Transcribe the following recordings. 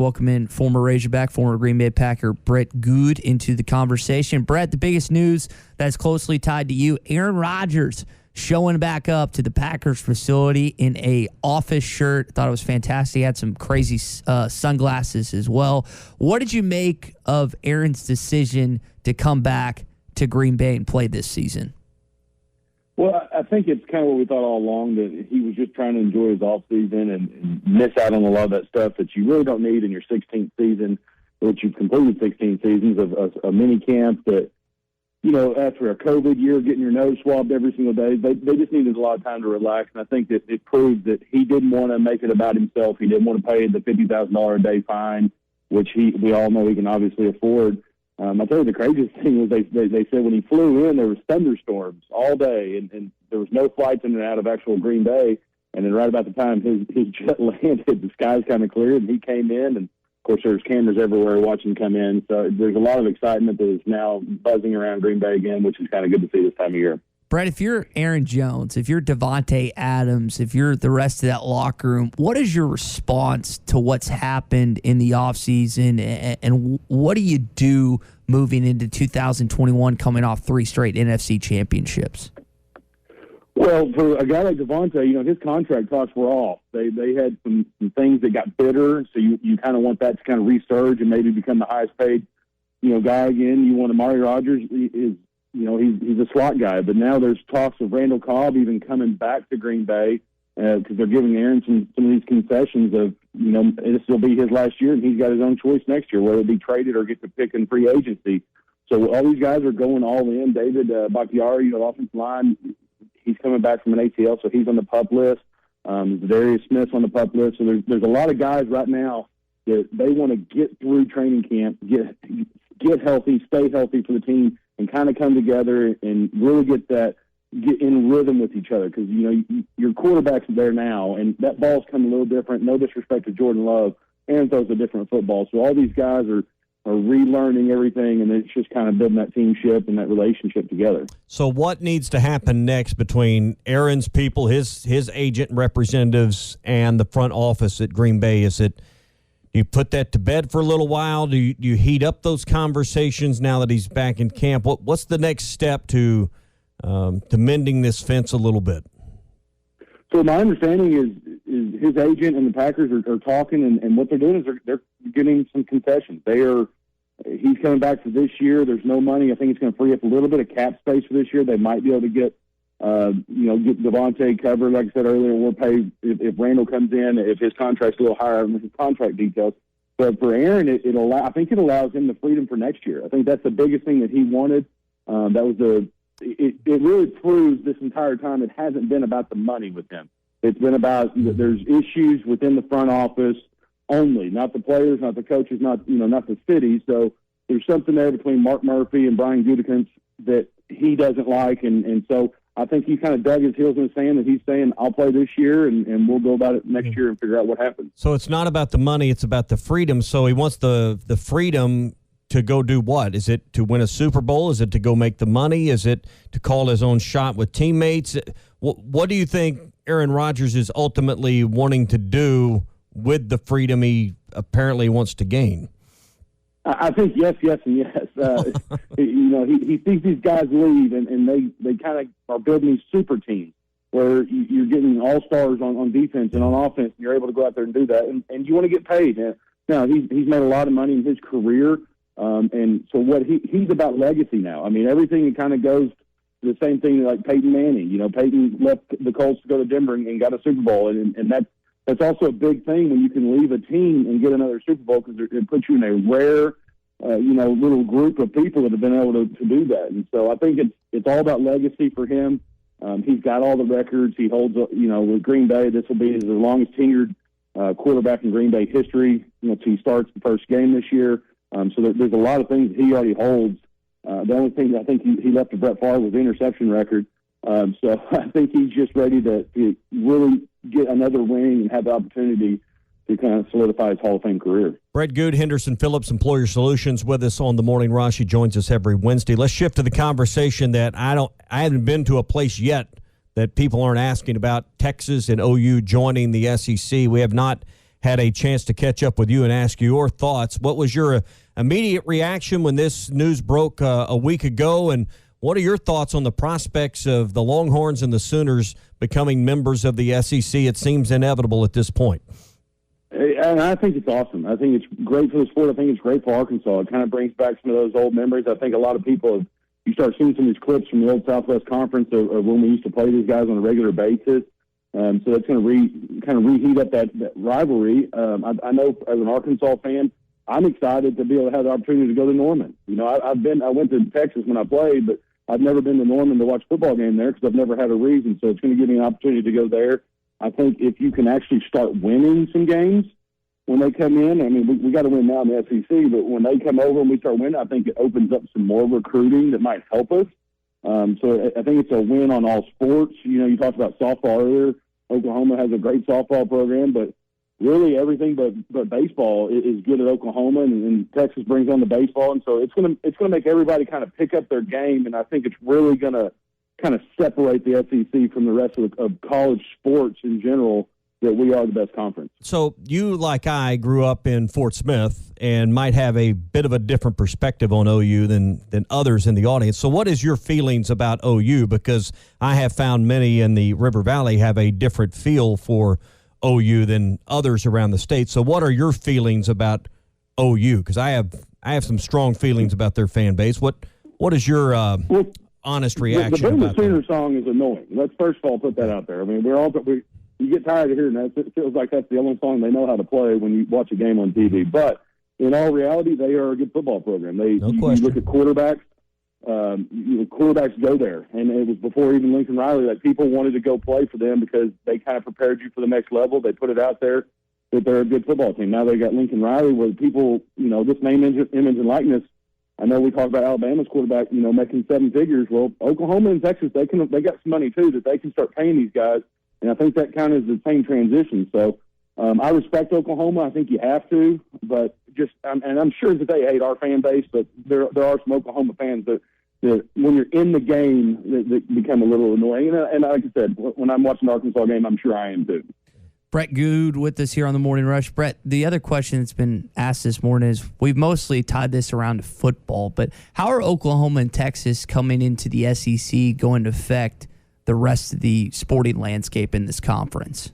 welcome in former Razorback, former Green Bay Packer Brett Goode into the conversation. Brett, the biggest news that's closely tied to you, Aaron Rodgers showing back up to the Packers facility in a office shirt. Thought it was fantastic. He had some crazy sunglasses as well. What did you make of Aaron's decision to come back to Green Bay and play this season? Well, I think it's kind of what we thought all along, that he was just trying to enjoy his offseason and miss out on a lot of that stuff that you really don't need in your 16th season, which you've completed 16 seasons of a mini camp that, you know, after a COVID year, getting your nose swabbed every single day, they just needed a lot of time to relax. And I think that it proved that he didn't want to make it about himself. He didn't want to pay the $50,000 a day fine, which we all know he can obviously afford. I tell you, the craziest thing was they said when he flew in, there was thunderstorms all day, and there was no flights in and out of actual Green Bay. And then right about the time his jet landed, the skies kind of cleared, and he came in. And, of course, there's cameras everywhere watching him come in. So there's a lot of excitement that is now buzzing around Green Bay again, which is kind of good to see this time of year. Brett, if you're Aaron Jones, if you're Devontae Adams, if you're the rest of that locker room, what is your response to what's happened in the offseason, and what do you do moving into 2021 coming off 3 straight NFC championships? Well, for a guy like Devontae, you know, his contract talks were off. They had some things that got bitter, so you kind of want that to kind of resurge and maybe become the highest paid, you know, guy again. You want Amari Rodgers is, you know, he's a slot guy, but now there's talks of Randall Cobb even coming back to Green Bay because they're giving Aaron some of these concessions of, you know, this will be his last year and he's got his own choice next year, whether it be traded or get to pick in free agency. So all these guys are going all in. David Bakhtiari, you know, offensive line, he's coming back from an ACL, so he's on the PUP list. Darius Smith's on the PUP list. So there's a lot of guys right now that they want to get through training camp, get healthy, stay healthy for the team, and kind of come together and really get in rhythm with each other. Because, you know, your quarterback's there now, and that ball's come a little different. No disrespect to Jordan Love. Aaron throws a different football. So all these guys are relearning everything, and it's just kind of building that teamship and that relationship together. So what needs to happen next between Aaron's people, his agent and representatives, and the front office at Green Bay? Is it, do you put that to bed for a little while? Do you heat up those conversations now that he's back in camp? What's the next step to mending this fence a little bit? So my understanding is his agent and the Packers are talking, and what they're doing is they're getting some concessions. He's coming back for this year. There's no money. I think it's going to free up a little bit of cap space for this year. They might be able to get Devontae covered. Like I said earlier, we'll pay if Randall comes in, if his contract's a little higher on his contract details. But for Aaron, I think it allows him the freedom for next year. I think that's the biggest thing that he wanted. It really proves this entire time it hasn't been about the money with him. It's been about there's issues within the front office only, not the players, not the coaches, not the city. So there's something there between Mark Murphy and Brian Gutekunst that he doesn't like, and so I think he kind of dug his heels in the sand, and he's saying, I'll play this year, and we'll go about it next year and figure out what happens. So it's not about the money, it's about the freedom. So he wants the freedom to go do what? Is it to win a Super Bowl? Is it to go make the money? Is it to call his own shot with teammates? What do you think Aaron Rodgers is ultimately wanting to do with the freedom he apparently wants to gain? I think yes, and yes. He sees these guys leave, and they kind of are building these super teams where you're getting all-stars on defense and on offense, and you're able to go out there and do that, and you want to get paid. Now, he's made a lot of money in his career, and so what he's about legacy now. I mean, everything kind of goes to the same thing like Peyton Manning. You know, Peyton left the Colts to go to Denver and got a Super Bowl, and that's also a big thing when you can leave a team and get another Super Bowl, because it puts you in a rare, little group of people that have been able to do that. And so I think it's all about legacy for him. He's got all the records. He holds, with Green Bay, this will be his longest tenured quarterback in Green Bay history. He starts the first game this year. So there's a lot of things that he already holds. The only thing I think he left to Brett Favre was the interception record. So I think he's just ready to really get another ring and have the opportunity to kind of solidify his Hall of Fame career. Brett Goode, Henderson Phillips Employer Solutions, with us on the Morning Rush. He joins us every Wednesday. Let's shift to the conversation that I haven't been to a place yet that people aren't asking about: Texas and OU joining the SEC. We have not had a chance to catch up with you and ask your thoughts. What was your immediate reaction when this news broke a week ago, and what are your thoughts on the prospects of the Longhorns and the Sooners becoming members of the SEC? It seems inevitable at this point. And I think it's awesome. I think it's great for the sport. I think it's great for Arkansas. It kind of brings back some of those old memories. I think a lot of people, you start seeing some of these clips from the old Southwest Conference of when we used to play these guys on a regular basis. So it's going to kind of reheat up that rivalry. I know as an Arkansas fan, I'm excited to be able to have the opportunity to go to Norman. You know, I went to Texas when I played, but I've never been to Norman to watch a football game there because I've never had a reason. So it's going to give me an opportunity to go there. I think if you can actually start winning some games when they come in, I mean, we got to win now in the SEC, but when they come over and we start winning, I think it opens up some more recruiting that might help us. So I think it's a win on all sports. You know, you talked about softball earlier. Oklahoma has a great softball program, but really everything but baseball is good at Oklahoma, and Texas brings on the baseball, and so it's gonna make everybody kind of pick up their game, and I think it's really gonna kind of separate the SEC from the rest of college sports in general, that we are the best conference. So you, like I, grew up in Fort Smith and might have a bit of a different perspective on OU than others in the audience. So what is your feelings about OU? Because I have found many in the River Valley have a different feel for OU than others around the state. So what are your feelings about OU? Because I have some strong feelings about their fan base. What is your honest reaction? The Sooner song is annoying. Let's first of all put that out there. I mean, you get tired of hearing that. It feels like that's the only song they know how to play when you watch a game on TV. But in all reality, they are a good football program. You look at quarterbacks. Quarterbacks go there, and it was before even Lincoln Riley that people wanted to go play for them because they kind of prepared you for the next level. They put it out there that they're a good football team. Now they got Lincoln Riley, where people, this name, image, and likeness. I know we talked about Alabama's quarterback, making seven figures. Well, Oklahoma and Texas, they got some money too that they can start paying these guys. And I think that kind of is the same transition. So I respect Oklahoma. I think you have to, but and I'm sure that they hate our fan base, but there are some Oklahoma fans that when you're in the game, that become a little annoying. And like I said, when I'm watching the Arkansas game, I'm sure I am too. Brett Goode with us here on the Morning Rush. Brett, the other question that's been asked this morning is, we've mostly tied this around to football, but how are Oklahoma and Texas coming into the SEC going to affect the rest of the sporting landscape in this conference?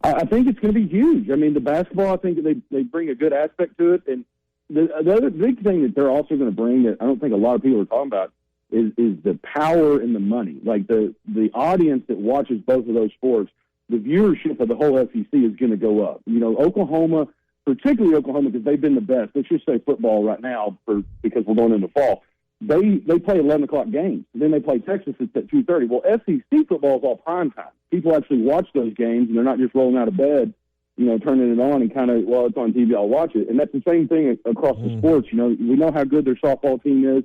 I think it's going to be huge. I mean, the basketball, I think they bring a good aspect to it. And the other big thing that they're also going to bring that I don't think a lot of people are talking about is the power and the money. Like the audience that watches both of those sports, the viewership of the whole SEC is going to go up. Oklahoma, particularly Oklahoma, because they've been the best. Let's just say football right now because we're going into fall. They play 11 o'clock games. Then they play Texas at 2:30. Well, SEC football is all prime time. People actually watch those games, and they're not just rolling out of bed, turning it on and kind of, well, it's on TV, I'll watch it. And that's the same thing across the sports. We know how good their softball team is.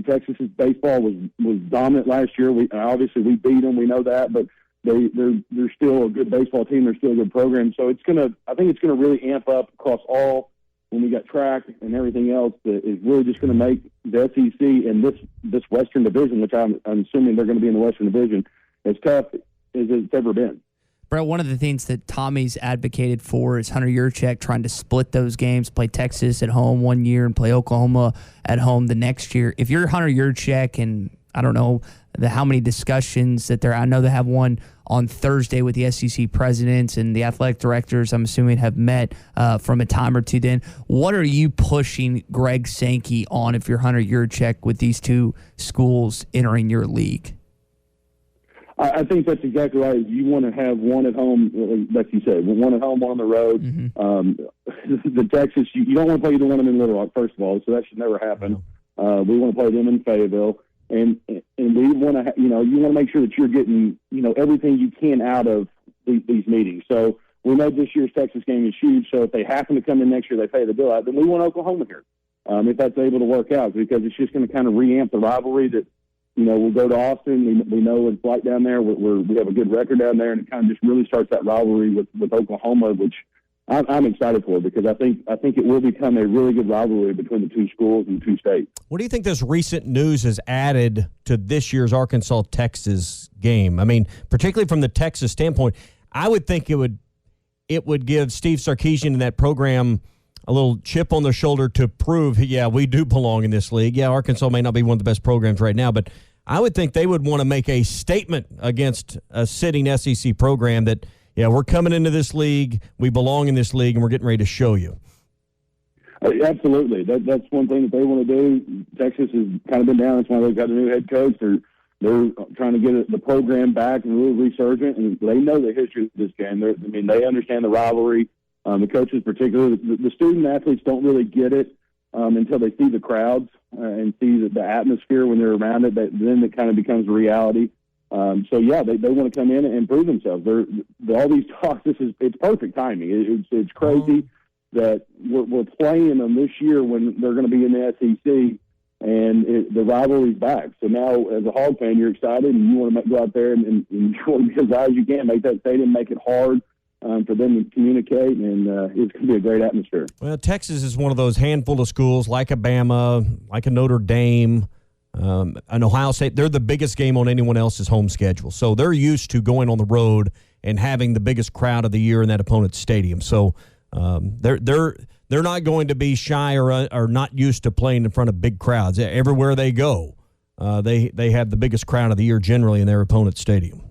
Texas's baseball was dominant last year. Obviously we beat them. We know that, but they're still a good baseball team. They're still a good program. So I think it's gonna really amp up across all. When we got track and everything else, that is really just going to make the SEC and this Western Division, which I'm assuming they're going to be in the Western Division, as tough as it's ever been. Brett, one of the things that Tommy's advocated for is Hunter Yurchek trying to split those games, play Texas at home one year and play Oklahoma at home the next year. If you're Hunter Yurchek, and I don't know how many discussions that I know they have one on Thursday with the SEC presidents and the athletic directors, I'm assuming, have met from a time or two then. What are you pushing Greg Sankey on if you're Hunter Yurchek with these two schools entering your league? I think that's exactly right. You want to have one at home, like you said, one at home, one on the road. Mm-hmm. The Texas, you don't want to play either one of them in Little Rock, first of all, so that should never happen. We want to play them in Fayetteville. And we want to, you want to make sure that you're getting, everything you can out of these meetings. So we know this year's Texas game is huge. So if they happen to come in next year, they pay the bill out. Then we want Oklahoma here, if that's able to work out, because it's just going to kind of reamp the rivalry that, we'll go to Austin. We know what it's like down there. We have a good record down there, and it kind of just really starts that rivalry with Oklahoma, which I'm excited for, because I think it will become a really good rivalry between the two schools and the two states. What do you think this recent news has added to this year's Arkansas-Texas game? I mean, particularly from the Texas standpoint, I would think it would it would give Steve Sarkisian and that program a little chip on their shoulder to prove, yeah, we do belong in this league. Yeah, Arkansas may not be one of the best programs right now, but I would think they would want to make a statement against a sitting SEC program that, yeah, we're coming into this league, we belong in this league, and we're getting ready to show you. Absolutely. That's one thing that they want to do. Texas has kind of been down. That's why they've got a new head coach. They're trying to get the program back and a little resurgent, and they know the history of this game. They understand the rivalry. The coaches, particularly, the student athletes don't really get it until they see the crowds and see the atmosphere when they're around it. Then it kind of becomes a reality. They want to come in and prove themselves. All these talks. It's perfect timing. It's crazy that we're playing them this year when they're going to be in the SEC. And the rivalry's back. So now, as a Hog fan, you're excited, and you want to go out there and you want to be as loud as you can, make that stadium, make it hard for them to communicate, and it's going to be a great atmosphere. Well, Texas is one of those handful of schools, like a Bama, like a Notre Dame, an Ohio State. They're the biggest game on anyone else's home schedule. So they're used to going on the road and having the biggest crowd of the year in that opponent's stadium. So they're not going to be shy or not used to playing in front of big crowds. Everywhere they go, they have the biggest crowd of the year generally in their opponent's stadium.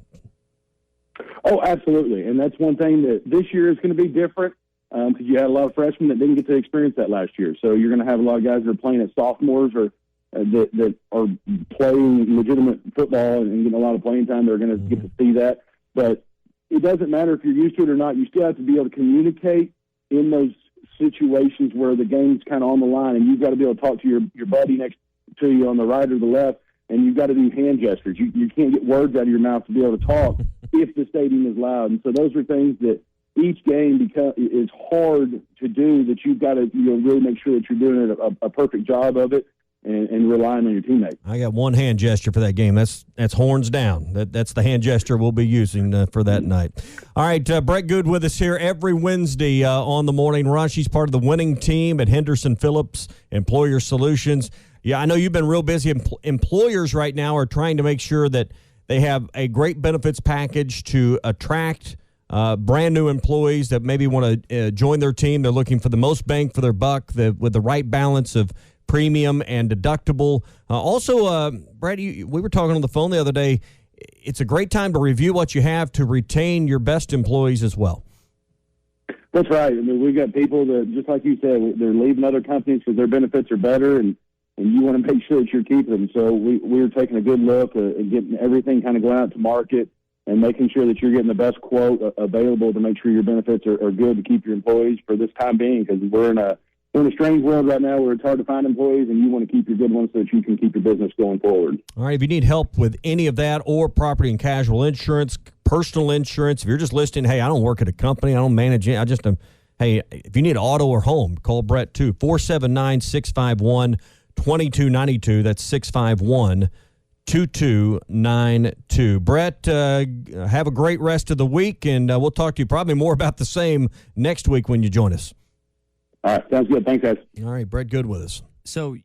Oh, absolutely. And that's one thing that this year is going to be different because you had a lot of freshmen that didn't get to experience that last year. So you're going to have a lot of guys that are playing as sophomores or that are playing legitimate football and getting a lot of playing time. They're going to get to see that. But it doesn't matter if you're used to it or not. You still have to be able to communicate in those situations where the game's kind of on the line, and you've got to be able to talk to your buddy next to you on the right or the left, and you've got to do hand gestures. You can't get words out of your mouth to be able to talk if the stadium is loud. And so those are things that each game is hard to do, that you've got to really make sure that you're doing a perfect job of it and relying on your teammates. I got one hand gesture for that game. That's horns down. That's the hand gesture we'll be using for that night. All right, Brett Goode with us here every Wednesday on the Morning Rush. He's part of the winning team at Henderson Phillips Employer Solutions. Yeah, I know you've been real busy. Employers right now are trying to make sure that they have a great benefits package to attract brand new employees that maybe want to join their team. They're looking for the most bang for their buck with the right balance of premium and deductible. Brett, we were talking on the phone the other day. It's a great time to review what you have to retain your best employees as well. That's right. I mean, we've got people that, just like you said, they're leaving other companies because their benefits are better, and you want to make sure that you're keeping them. So we're taking a good look at getting everything kind of going out to market and making sure that you're getting the best quote available to make sure your benefits are good to keep your employees for this time being, because we're in a strange world right now where it's hard to find employees, and you want to keep your good ones so that you can keep your business going forward. All right, if you need help with any of that or property and casual insurance, personal insurance, if you're just listening, hey, I don't work at a company, I don't manage it, hey, if you need auto or home, call Brett too, 479-651-2292. That's 651-2292. Brett, have a great rest of the week, and we'll talk to you probably more about the same next week when you join us. All right, sounds good. Thanks, guys. All right, Brett Goode with us. So